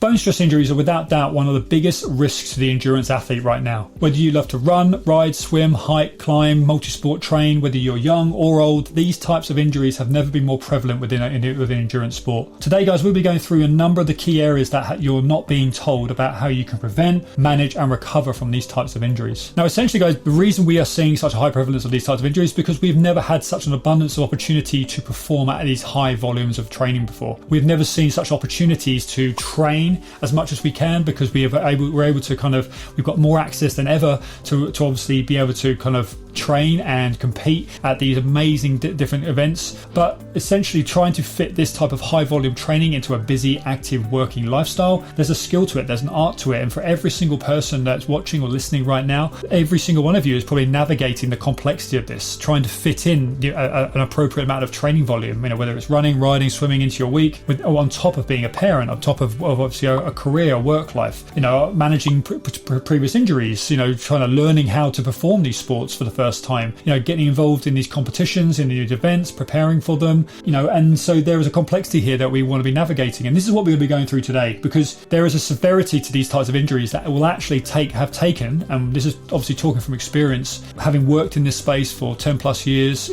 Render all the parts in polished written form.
bone stress injuries are without doubt one of the biggest risks to the endurance athlete right now. Whether you love to run, ride, swim, hike, climb, multi-sport train, whether you're young or old, these types of injuries have never been more prevalent within endurance sport. Today, guys, we'll be going through a number of the key areas that you're not being told about how you can prevent, manage and recover from these types of injuries. Now, essentially, guys, the reason we are seeing such a high prevalence of these types of injuries is because we've never had such an abundance of opportunity to perform at these high volumes of training before. We've never seen such opportunities to train as much as we can because we're able to we've got more access than ever to obviously be able to kind of train and compete at these amazing different events. But essentially trying to fit this type of high volume training into a busy, active working lifestyle, there's a skill to it, there's an art to it. And for every single person that's watching or listening right now, every single one of you is probably navigating the complexity of this, trying to fit in an appropriate amount of training volume, whether it's running, riding, swimming into your week, on top of being a parent, on top of obviously a career, a work life, managing previous injuries, trying to learning how to perform these sports for the first time, getting involved in these competitions, in these events, preparing for them, and so there is a complexity here that we want to be navigating. And this is what we're going to be going through today, because there is a severity to these types of injuries that will actually have taken, and this is obviously talking from experience, having worked in this space for 10 plus years,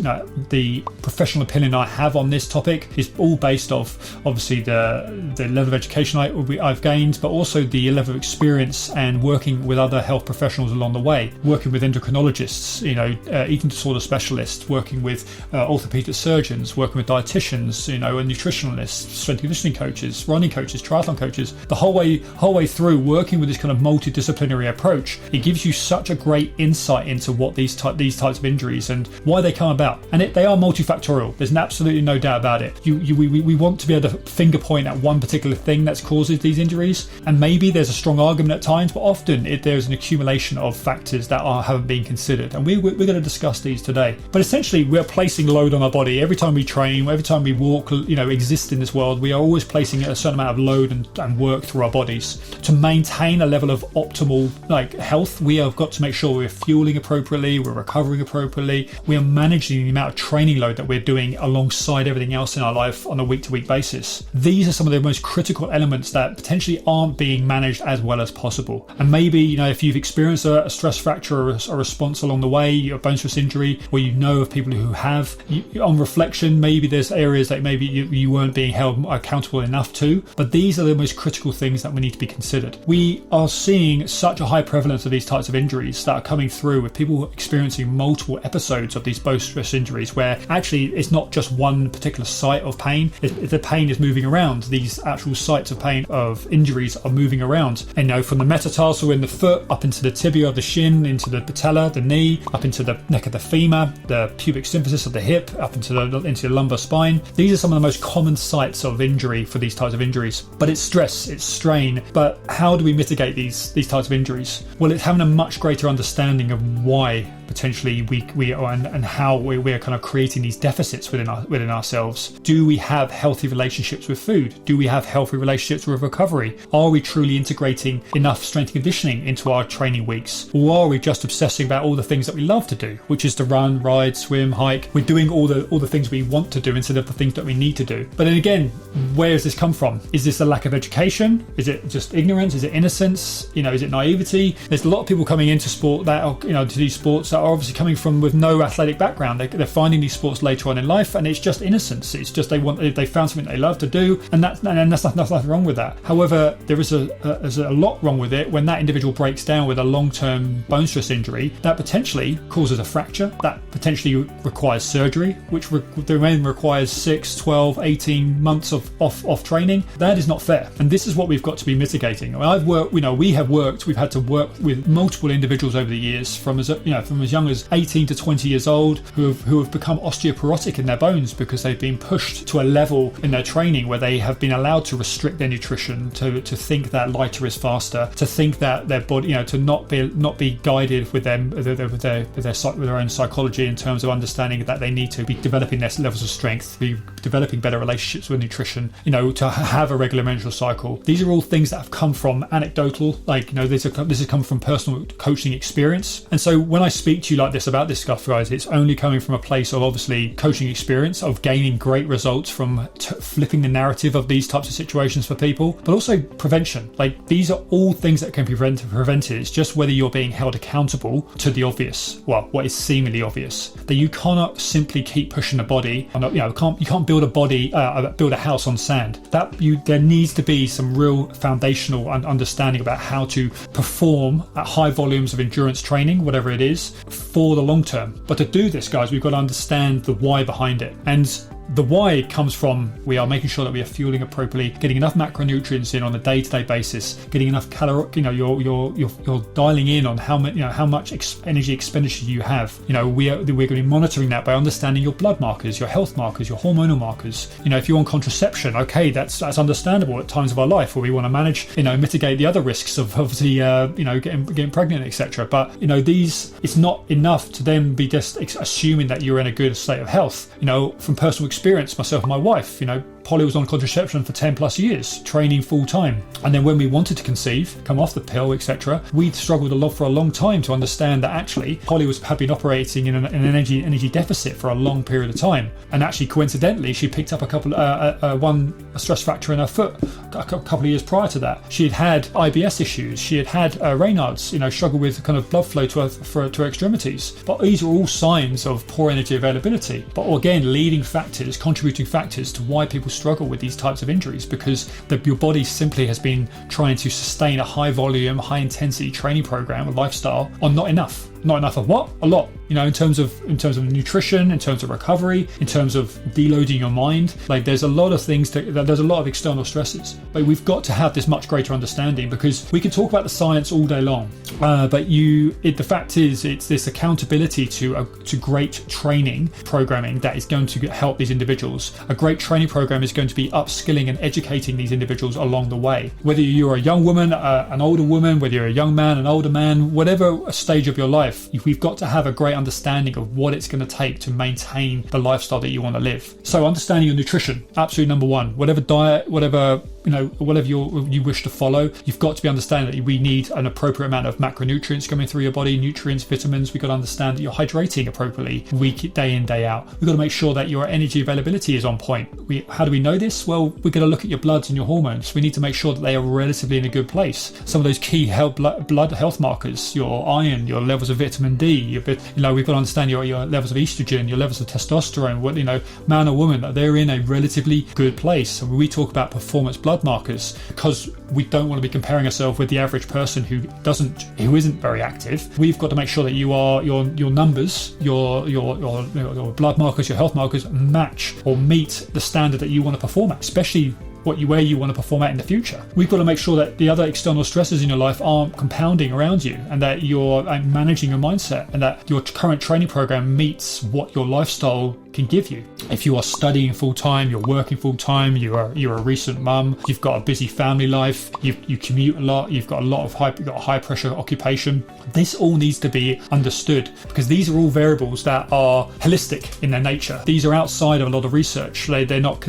the professional opinion I have on this topic is all based off obviously the level of education I've gained, but also the level of experience and working with other health professionals along the way, working with endocrinologists, eating disorder specialists, working with orthopedic surgeons, working with dietitians, and nutritionalists, strength and conditioning coaches, running coaches, triathlon coaches, the whole way through, working with this kind of multidisciplinary approach. It gives you such a great insight into what these types of injuries and why they come about. And they are multifactorial. There's absolutely no doubt about it. We want to be able to finger point at one particular thing that's causes these injuries, and maybe there's a strong argument at times, but often there's an accumulation of factors that haven't been considered, and we're going to discuss these today. But essentially, we're placing load on our body every time we train, every time we walk, exist in this world. We are always placing a certain amount of load and work through our bodies to maintain a level of optimal health. We have got to make sure we're fueling appropriately, we're recovering appropriately, we are managing the amount of training load that we're doing alongside everything else in our life on a week-to-week basis. These are some of the most critical elements that potentially aren't being managed as well as possible. And maybe, if you've experienced a stress fracture or a response along the way, a bone stress injury, or of people who have, on reflection, maybe there's areas that maybe you weren't being held accountable enough to, but these are the most critical things that we need to be considered. We are seeing such a high prevalence of these types of injuries that are coming through with people experiencing multiple episodes of these bone stress injuries, where actually it's not just one particular site of pain, the pain is moving around. These actual sites of pain of injuries are moving around, and from the metatarsal in the foot up into the tibia of the shin, into the patella, the knee, up into the neck of the femur, the pubic symphysis of the hip, up into the lumbar spine. These are some of the most common sites of injury for these types of injuries. But it's stress, it's strain. But how do we mitigate these types of injuries? Well, it's having a much greater understanding of why potentially we are and how we're kind of creating these deficits within ourselves. Do we have healthy relationships with food? Do we have healthy relationships with recovery? Are we truly integrating enough strength and conditioning into our training weeks? Or are we just obsessing about all the things that we love to do, which is to run, ride, swim, hike? We're doing all the things we want to do instead of the things that we need to do. But then again, where does this come from? Is this a lack of education? Is it just ignorance? Is it innocence? Is it naivety? There's a lot of people coming into sport that are, to these sports that are obviously coming from with no athletic background. They're finding these sports later on in life, and it's just innocence. It's just they found something they love to do, and that's nothing wrong with that. However, there's a lot wrong with it when that individual breaks down with a long-term bone stress injury that potentially causes a fracture, that potentially requires surgery, which then requires 6, 12, 18 months of off training. That is not fair, and this is what we've got to be mitigating. We've had to work with multiple individuals over the years from as young as 18 to 20 years old who have become osteoporotic in their bones because they've been pushed to a level in their training where they have been allowed to restrict their nutrition, to think that lighter is faster, to think that their body, to not be guided with their their own psychology in terms of understanding that they need to be developing their levels of strength, be developing better relationships with nutrition, to have a regular menstrual cycle. These are all things that have come from anecdotal, this has come from personal coaching experience. And so when I speak to you like this about this stuff, guys, it's only coming from a place of obviously coaching experience, of gaining great results from flipping the narrative of these types of situations for people, but also prevention. These are all things that can be prevented. It's just whether you're being held accountable to the obvious, what is seemingly obvious, that you cannot simply keep pushing the body. You can't build a house on sand. There needs to be some real foundational understanding about how to perform at high volumes of endurance training, whatever it is, for the long term. But to do this, guys, we've got to understand the why behind it. And the why comes from we are making sure that we are fueling appropriately, getting enough macronutrients in on a day-to-day basis, getting enough you're dialing in on how much energy expenditure you have. We're going to be monitoring that by understanding your blood markers, your health markers, your hormonal markers. If you're on contraception, okay, that's understandable at times of our life where we want to manage, mitigate the other risks of obviously getting pregnant, etc. But it's not enough to then be just assuming that you're in a good state of health. From personal experience, myself and my wife, Polly was on contraception for 10 plus years, training full time. And then when we wanted to conceive, come off the pill, etc., we struggled for a long time to understand that actually Polly had been operating in an energy deficit for a long period of time. And actually, coincidentally, she picked up a stress fracture in her foot a couple of years prior to that. She had IBS issues. She had Raynaud's, struggled with kind of blood flow to her extremities. But these are all signs of poor energy availability. But again, contributing factors to why people struggle with these types of injuries, because your body simply has been trying to sustain a high volume, high intensity training program, a lifestyle, on not enough. Not enough of what? A lot. In terms of nutrition, in terms of recovery, in terms of deloading your mind. There's a lot of things there's a lot of external stresses. But we've got to have this much greater understanding, because we can talk about the science all day long. But the fact is, it's this accountability to great training programming that is going to help these individuals. A great training program is going to be upskilling and educating these individuals along the way. Whether you're a young woman, an older woman, whether you're a young man, an older man, whatever stage of your life, we've got to have a great understanding of what it's going to take to maintain the lifestyle that you want to live. So understanding your nutrition, absolutely number one. Whatever diet, whatever you wish to follow, you've got to be understanding that we need an appropriate amount of macronutrients coming through your body, nutrients, vitamins. We've got to understand that you're hydrating appropriately day in, day out. We've got to make sure that your energy availability is on point. How do we know this? Well, we're going to look at your bloods and your hormones. We need to make sure that they are relatively in a good place. Some of those key blood health markers, your iron, your levels of vitamin D, we've got to understand your levels of estrogen, your levels of testosterone, man or woman, that they're in a relatively good place. So when we talk about performance blood markers, because we don't want to be comparing ourselves with the average person who isn't very active, we've got to make sure that your numbers, your blood markers, your health markers match or meet the standard that you want to perform at, especially where you want to perform at in the future. We've got to make sure that the other external stresses in your life aren't compounding around you, and that you're managing your mindset, and that your current training program meets what your lifestyle can give you. If you are studying full time, you're working full time, you're a recent mum, you've got a busy family life, you commute a lot, you've got a high pressure occupation. This all needs to be understood, because these are all variables that are holistic in their nature. These are outside of a lot of research. They're not.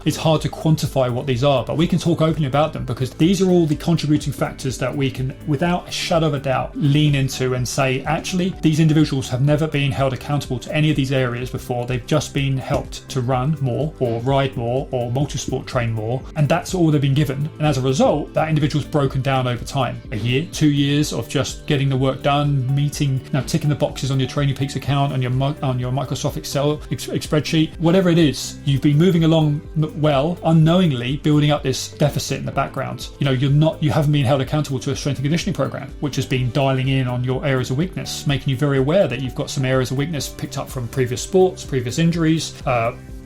It's hard to quantify what these are, but we can talk openly about them, because these are all the contributing factors that we can, without a shadow of a doubt, lean into and say, actually, these individuals have never been held accountable to any of these areas before. They've just been helped to run more or ride more or multisport train more, and that's all they've been given. And as a result, that individual's broken down over time. A year, 2 years of just getting the work done, ticking the boxes on your Training Peaks account, on your Microsoft Excel spreadsheet, whatever it is, you've been moving along well, unknowingly building up this deficit in the background. You haven't been held accountable to a strength and conditioning program, which has been dialing in on your areas of weakness, making you very aware that you've got some areas of weakness picked up from previous sports, previous injuries.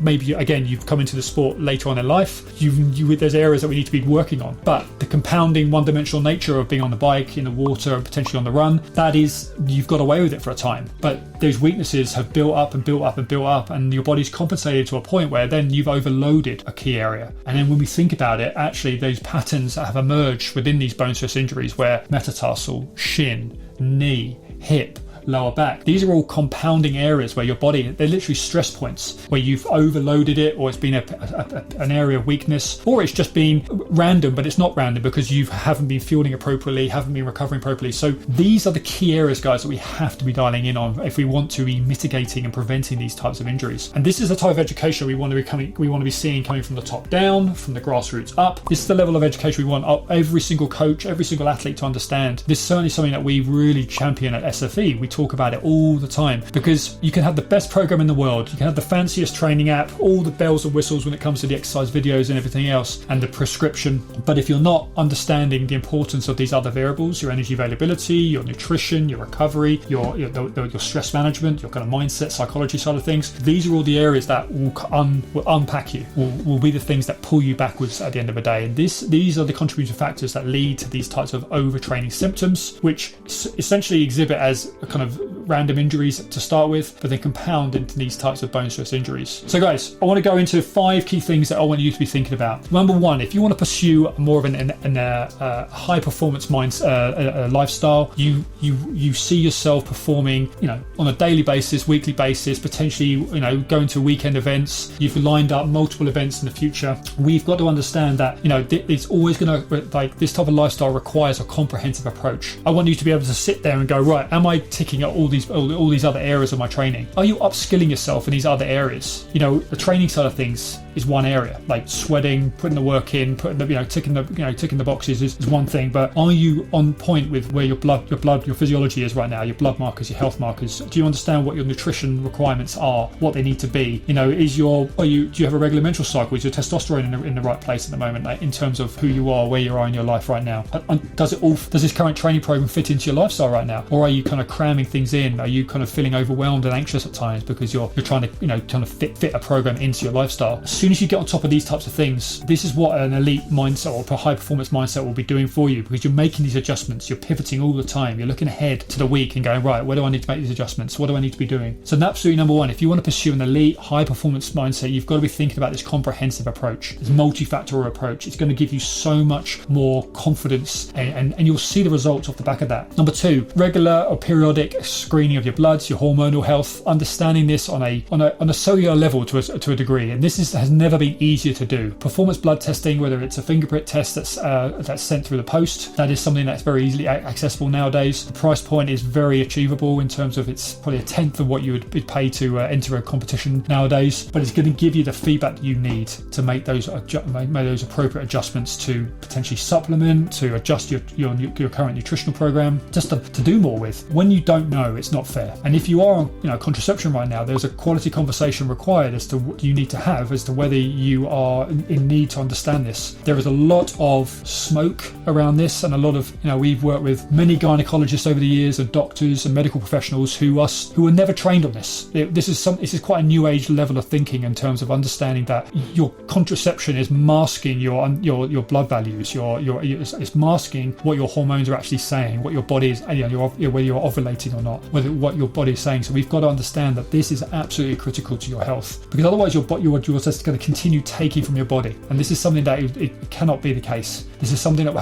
Maybe again you've come into the sport later on in life. There's areas that we need to be working on. But the compounding one-dimensional nature of being on the bike, in the water, and potentially on the run, you've got away with it for a time. But those weaknesses have built up and built up and built up, and your body's compensated to a point where then you've overloaded a key area. And then when we think about it, actually those patterns that have emerged within these bone stress injuries, where metatarsal, shin, knee, hip, lower back. These are all compounding areas where your body, they're literally stress points where you've overloaded it, or it's been an area of weakness, or it's just been random, but it's not random because you haven't been fueling appropriately, haven't been recovering properly. So these are the key areas, guys, that we have to be dialing in on if we want to be mitigating and preventing these types of injuries. And this is the type of education we want to be seeing coming from the top down, from the grassroots up. This is the level of education we want every single coach, every single athlete to understand. This is certainly something that we really champion at SFE. We talk about it all the time because you can have the best program in the world, you can have the fanciest training app, all the bells and whistles when it comes to the exercise videos and everything else, and the prescription. But if you're not understanding the importance of these other variables, your energy availability, your nutrition, your recovery, your stress management, your kind of mindset, psychology side of things, these are all the areas that will unpack you, will be the things that pull you backwards at the end of the day. And these are the contributing factors that lead to these types of overtraining symptoms, which essentially exhibit as a kind of random injuries to start with, but then compound into these types of bone stress injuries. So guys, I want to go into 5 key things that I want you to be thinking about. Number 1, if you want to pursue more of a high performance lifestyle, you see yourself performing, on a daily basis, weekly basis, potentially, going to weekend events. You've lined up multiple events in the future. We've got to understand that, it's always going to, this type of lifestyle requires a comprehensive approach. I want you to be able to sit there and go, right, am I ticking at all these other areas of my training? Are you upskilling yourself in these other areas? The training side of things is one area, like sweating, putting the work in, ticking the boxes is one thing, but are you on point with where your physiology is right now, your blood markers, your health markers? Do you understand what your nutrition requirements are, what they need to be? Do you have a regular menstrual cycle? Is your testosterone in the right place at the moment, like in terms of who you are, where you are in your life right now? Does this current training program fit into your lifestyle right now, or are you kind of cramming things in? Are you kind of feeling overwhelmed and anxious at times because you're trying to fit a program into your lifestyle? As soon as you get on top of these types of things, this is what an elite mindset or a high performance mindset will be doing for you, because you're making these adjustments, you're pivoting all the time, you're looking ahead to the week and going, right, where do I need to make these adjustments? What do I need to be doing? So absolutely number 1, if you want to pursue an elite high performance mindset, you've got to be thinking about this comprehensive approach, this multifactorial approach. It's going to give you so much more confidence, and you'll see the results off the back of that. Number 2, regular or periodic screening of your bloods, your hormonal health, understanding this on a cellular level to a degree. And this has never been easier to do. Performance blood testing, whether it's a fingerprint test that's sent through the post, that is something that's very easily accessible nowadays. The price point is very achievable in terms of it's probably a tenth of what you would pay to enter a competition nowadays, but it's going to give you the feedback that you need to make those appropriate adjustments to potentially supplement, to adjust your current nutritional program, just to do more with. When you don't know, it's not fair. And if you are on contraception right now, there's a quality conversation required as to what you need to have as to whether you are in need to understand this. There is a lot of smoke around this, and a lot of, we've worked with many gynecologists over the years and doctors and medical professionals who were never trained on this. This is quite a new age level of thinking in terms of understanding that your contraception is masking your blood values, it's masking what your hormones are actually saying, what your body is, whether you're ovulating or not, what your body is saying. So we've got to understand that this is absolutely critical to your health, because otherwise you're just going to continue taking from your body, and this is something that it cannot be the case. This is something that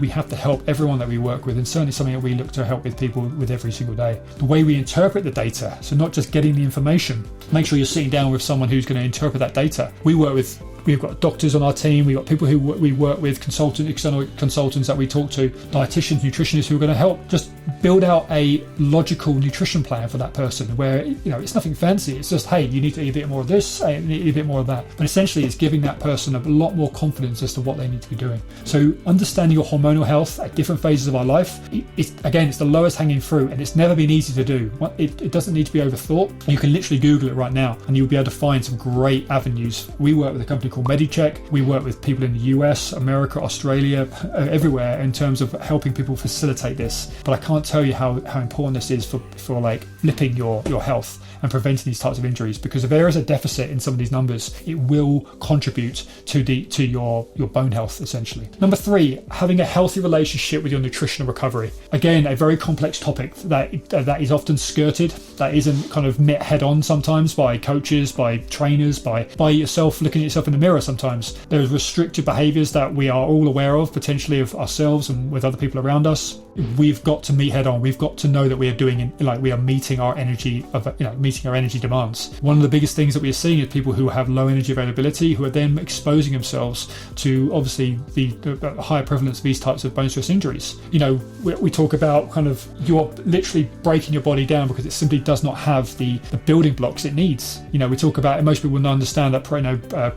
we have to help everyone that we work with, and certainly something that we look to help with people with every single day. The way we interpret the data, so not just getting the information, make sure you're sitting down with someone who's going to interpret that data. We've got doctors on our team, we've got people who we work with, external consultants that we talk to, dietitians, nutritionists who are going to help just build out a logical nutrition plan for that person where, it's nothing fancy. It's just, hey, you need to eat a bit more of this, you need to eat a bit more of that. But essentially it's giving that person a lot more confidence as to what they need to be doing. So understanding your hormonal health at different phases of our life, it's the lowest hanging fruit, and it's never been easy to do. It doesn't need to be overthought. You can literally Google it right now and you'll be able to find some great avenues. We work with a company called MediCheck. We work with people in the US, America, Australia, everywhere in terms of helping people facilitate this. But I can't tell you how important this is for like flipping your health and preventing these types of injuries, because if there is a deficit in some of these numbers, it will contribute to your bone health essentially. Number 3, having a healthy relationship with your nutrition and recovery. Again, a very complex topic that is often skirted, that isn't kind of met head on sometimes by coaches, by trainers, by yourself looking at yourself in the mirror sometimes. There's restrictive behaviors that we are all aware of, potentially of ourselves and with other people around us. We've got to meet head on. We've got to know that we are meeting our energy demands. One of the biggest things that we are seeing is people who have low energy availability, who are then exposing themselves to obviously the higher prevalence of these types of bone stress injuries. We talk about kind of you're literally breaking your body down because it simply does not have the building blocks it needs. We talk about, and most people will understand that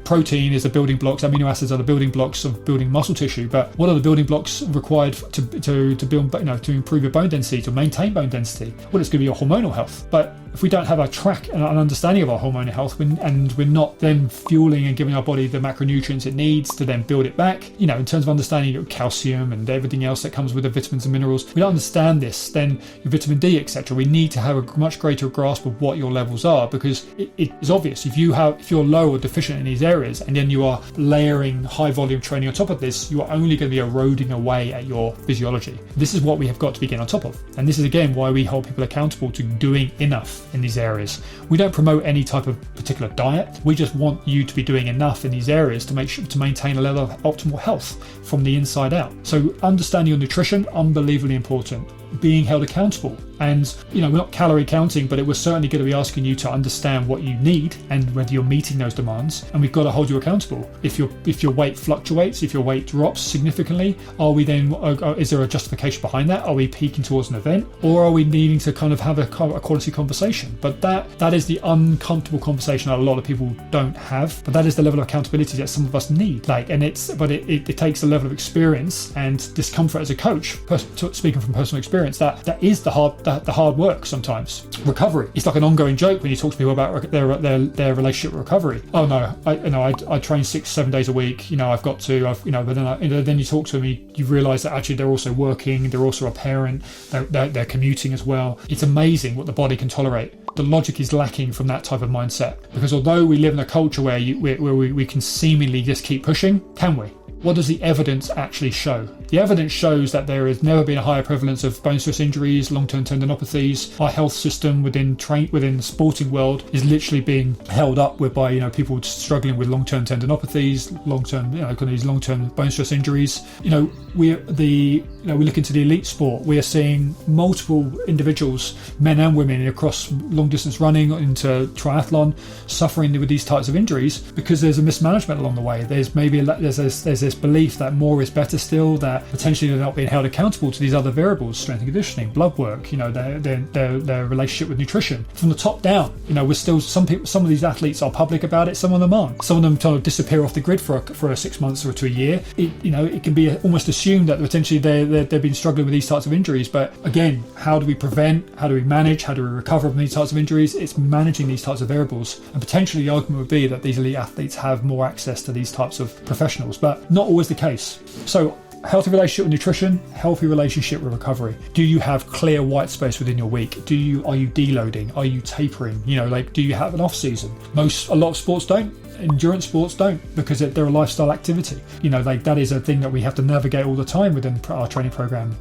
protein is the building blocks, amino acids are the building blocks of building muscle tissue. But what are the building blocks required to build, to improve your bone density, to maintain bone density? Well, it's going to be your hormonal health. But if we don't have a track and an understanding of our hormonal health, and we're not then fueling and giving our body the macronutrients it needs to then build it back, in terms of understanding your calcium and everything else that comes with the vitamins and minerals, we don't understand this, then your vitamin D, etc. We need to have a much greater grasp of what your levels are, because it is obvious if you're low or deficient in these areas, and then you are layering high volume training on top of this, you are only going to be eroding away at your physiology. This is what we have got to begin on top of, and this is again why we hold people accountable to doing enough in these areas. We don't promote any type of particular diet. We just want you to be doing enough in these areas to maintain a level of optimal health from the inside out. So understanding your nutrition, unbelievably important. Being held accountable, and we're not calorie counting, but it was certainly going to be asking you to understand what you need and whether you're meeting those demands, and we've got to hold you accountable. If your weight fluctuates, if your weight drops significantly, is there a justification behind that? Are we peaking towards an event, or are we needing to kind of have a quality conversation? But that is the uncomfortable conversation that a lot of people don't have, but that is the level of accountability that some of us need. It takes a level of experience and discomfort as a coach, speaking from personal experience. That is the hard work sometimes. Recovery. It's like an ongoing joke when you talk to people about their relationship with recovery. Oh no, I train 6-7 days a week. I've got to. But then you talk to them, you realise that actually they're also working. They're also a parent. They're commuting as well. It's amazing what the body can tolerate. The logic is lacking from that type of mindset, because although we live in a culture where we can seemingly just keep pushing, can we? What does the evidence actually show? The evidence shows that there has never been a higher prevalence of bone stress injuries, long-term tendinopathies. Our health system within the sporting world is literally being held up by people struggling with long-term tendinopathies, long-term bone stress injuries. We look into the elite sport. We are seeing multiple individuals, men and women, across long-distance running into triathlon, suffering with these types of injuries because there's a mismanagement along the way. There's this belief that more is better still, that potentially they're not being held accountable to these other variables, strength and conditioning, blood work, their relationship with nutrition. From the top down, we're still, some of these athletes are public about it, some of them aren't. Some of them kind of disappear off the grid for 6 months or to a year. It can be almost assumed that potentially they've been struggling with these types of injuries. But again, how do we prevent? How do we manage? How do we recover from these types of injuries? It's managing these types of variables. And potentially the argument would be that these elite athletes have more access to these types of professionals, but not always the case. So healthy relationship with nutrition, healthy relationship with recovery. Do you have clear white space within your week? Are you deloading? Are you tapering? Do you have an off season? A lot of sports don't. Endurance sports don't, because they're a lifestyle activity. That is a thing that we have to navigate all the time within our training program.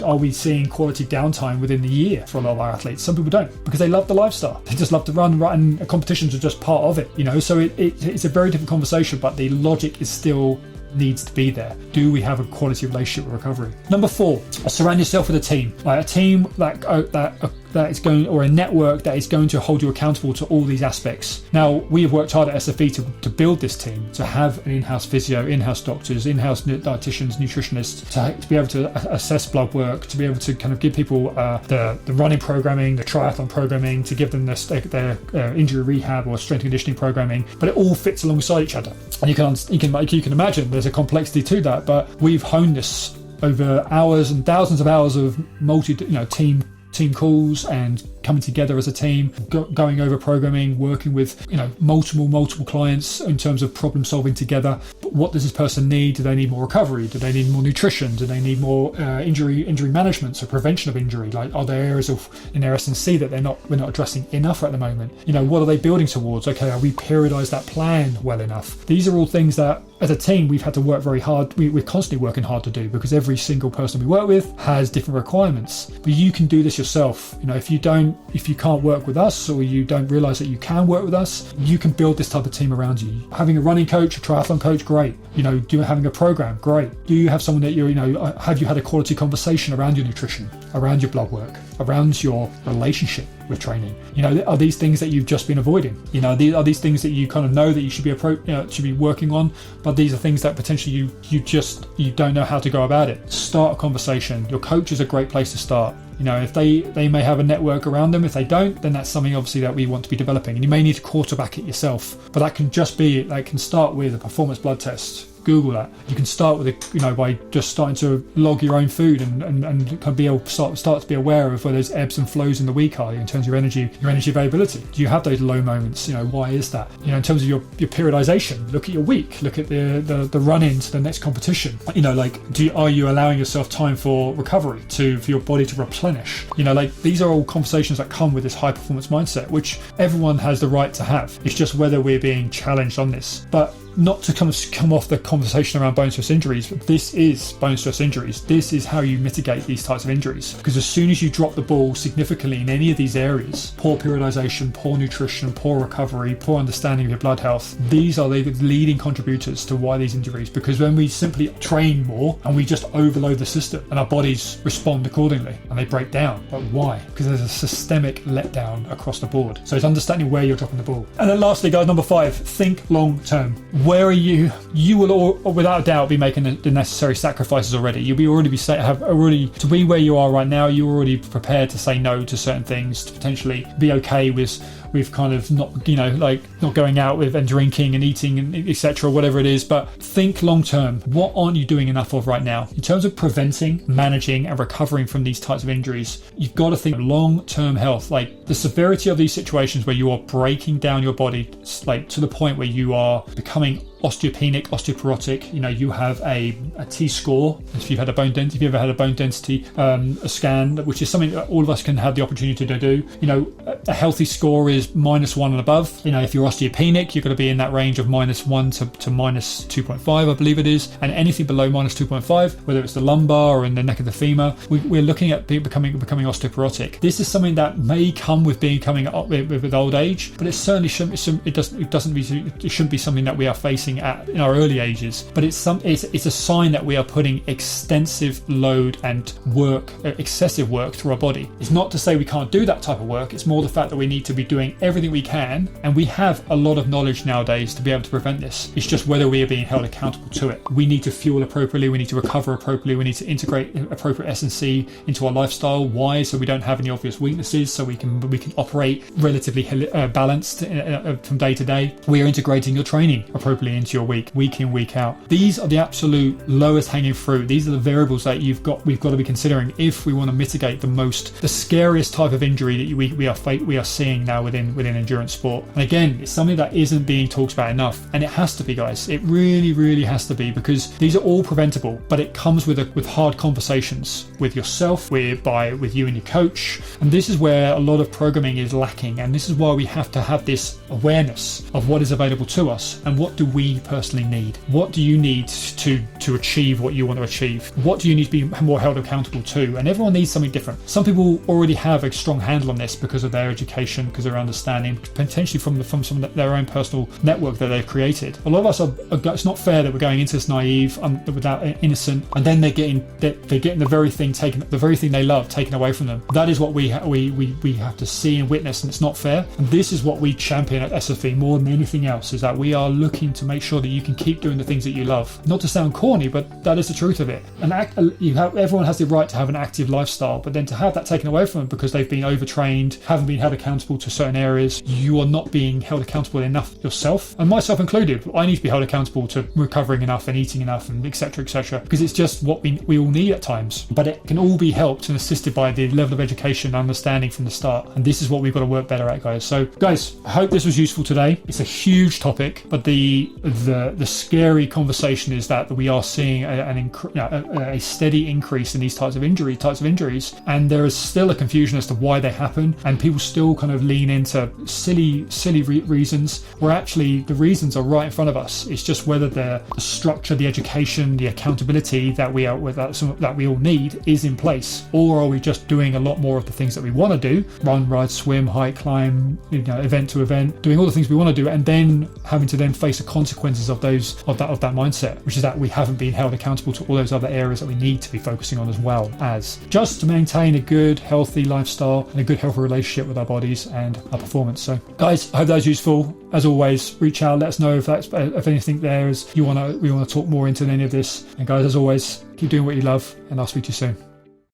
Are we seeing quality downtime within the year for a lot of our athletes? Some people don't, because they love the lifestyle. They just love to run, and competitions are just part of it. So it's a very different conversation, but the logic is still needs to be there. Do we have a quality relationship with recovery? Number 4, surround yourself with a team. A team that is going, or a network that is going to hold you accountable to all these aspects. Now, we have worked hard at SFE to build this team, to have an in-house physio, in-house doctors, in-house dietitians, nutritionists, to be able to assess blood work, to be able to kind of give people the running programming, the triathlon programming, to give them their injury rehab or strength and conditioning programming. But it all fits alongside each other. And you can imagine there's a complexity to that, but we've honed this over hours and thousands of hours of team calls and coming together as a team, going over programming, working with multiple clients in terms of problem solving together. But what does this person need? Do they need more recovery? Do they need more nutrition? Do they need more injury management, so prevention of injury? Are there areas in their S&C that we're not addressing enough at the moment? What are they building towards? Okay, are we periodized that plan well enough? These are all things that as a team, we've had to work very hard. We're constantly working hard to do, because every single person we work with has different requirements. But you can do this yourself. If you can't work with us, or you don't realize that you can work with us, you can build this type of team around you. Having a running coach, a triathlon coach, great. Having a program, great. Do you have someone that have you had a quality conversation around your nutrition, around your blood work, around your relationship with training? Are these things that you've just been avoiding? Are these things that you kind of know that you should be working on, but these are things that potentially you don't know how to go about it? Start a conversation. Your coach is a great place to start. If they may have a network around them. If they don't, then that's something obviously that we want to be developing, and you may need to quarterback it yourself. But that can start with a performance blood test. Google that. You can start with by just starting to log your own food and kind of start to be aware of where those ebbs and flows in the week are in terms of your energy availability. Do you have those low moments? Why is that? In terms of your periodization, look at your week, look at the run into the next competition. Are you allowing yourself time for recovery, for your body to replenish? These are all conversations that come with this high performance mindset, which everyone has the right to have. It's just whether we're being challenged on this. But not to come off the conversation around bone stress injuries, but this is bone stress injuries. This is how you mitigate these types of injuries. Because as soon as you drop the ball significantly in any of these areas, poor periodization, poor nutrition, poor recovery, poor understanding of your blood health, these are the leading contributors to why these injuries. Because when we simply train more and we just overload the system, and our bodies respond accordingly and they break down. But why? Because there's a systemic letdown across the board. So it's understanding where you're dropping the ball. And then lastly, guys, number 5, think long term. Where are you? You will without a doubt be making the necessary sacrifices already. To be where you are right now, you're already prepared to say no to certain things, to potentially be okay with kind of not going out with and drinking and eating and etc., whatever it is. But think long term. What aren't you doing enough of right now in terms of preventing, managing and recovering from these types of injuries? You've got to think long term health, like the severity of these situations where you are breaking down your body to the point where you are becoming osteopenic, osteoporotic. You have a T-score. If you've ever had a bone density a scan, which is something that all of us can have the opportunity to do. A healthy score is -1 and above. If you're osteopenic, you're going to be in that range of -1 to -2.5, I believe it is. And anything below -2.5, whether it's the lumbar or in the neck of the femur, we're looking at becoming osteoporotic. This is something that may come with becoming with old age, but it certainly shouldn't. It shouldn't be something that we are facing in our early ages. But it's a sign that we are putting extensive load and excessive work through our body. It's not to say we can't do that type of work. It's more the fact that we need to be doing everything we can, and we have a lot of knowledge nowadays to be able to prevent this. It's just whether we are being held accountable to it. We need to fuel appropriately, we need to recover appropriately, we need to integrate appropriate S&C into our lifestyle. Why? So we don't have any obvious weaknesses, so we can operate relatively balanced from day to day. We are integrating your training appropriately into your week in, week out. These are the absolute lowest hanging fruit. These are the variables that we've got to be considering if we want to mitigate the scariest type of injury that we are seeing now within endurance sport. And again, it's something that isn't being talked about enough, and it has to be, guys. It really, really has to be, because these are all preventable, but it comes with hard conversations with yourself, with you and your coach. And this is where a lot of programming is lacking, and this is why we have to have this awareness of what is available to us and what do we personally need. What do you need to achieve what you want to achieve? What do you need to be more held accountable to? And everyone needs something different. Some people already have a strong handle on this because of their education, because of their understanding, potentially from some of their own personal network that they've created. A lot of us it's not fair that we're going into this naive, without innocent, and then they're getting the very thing they love taken away from them. That is what we have to see and witness, and it's not fair. And this is what we champion at SFE more than anything else, is that we are looking to make sure that you can keep doing the things that you love. Not to sound corny, but that is the truth of it. Everyone has the right to have an active lifestyle, but then to have that taken away from them because they've been overtrained, haven't been held accountable to certain areas, you are not being held accountable enough yourself, and myself included. I need to be held accountable to recovering enough and eating enough and etc., because it's just what we all need at times. But it can all be helped and assisted by the level of education and understanding from the start, and this is what we've got to work better at, guys. So guys, I hope this was useful today. It's a huge topic, but the the scary conversation is that we are seeing a steady increase in these types of injuries, and there is still a confusion as to why they happen, and people still kind of lean into silly reasons, where actually the reasons are right in front of us. It's just whether the structure, the education, the accountability that we all need is in place, or are we just doing a lot more of the things that we want to do: run, ride, swim, hike, climb, event to event, doing all the things we want to do, and then having to then face the consequences of that mindset, which is that we haven't been held accountable to all those other areas that we need to be focusing on, as well as just to maintain a good, healthy lifestyle and a good, healthy relationship with our bodies and our performance. So, guys, I hope that was useful. As always, reach out, let us know if anything there is we want to talk more into any of this. And guys, as always, keep doing what you love, and I'll speak to you soon.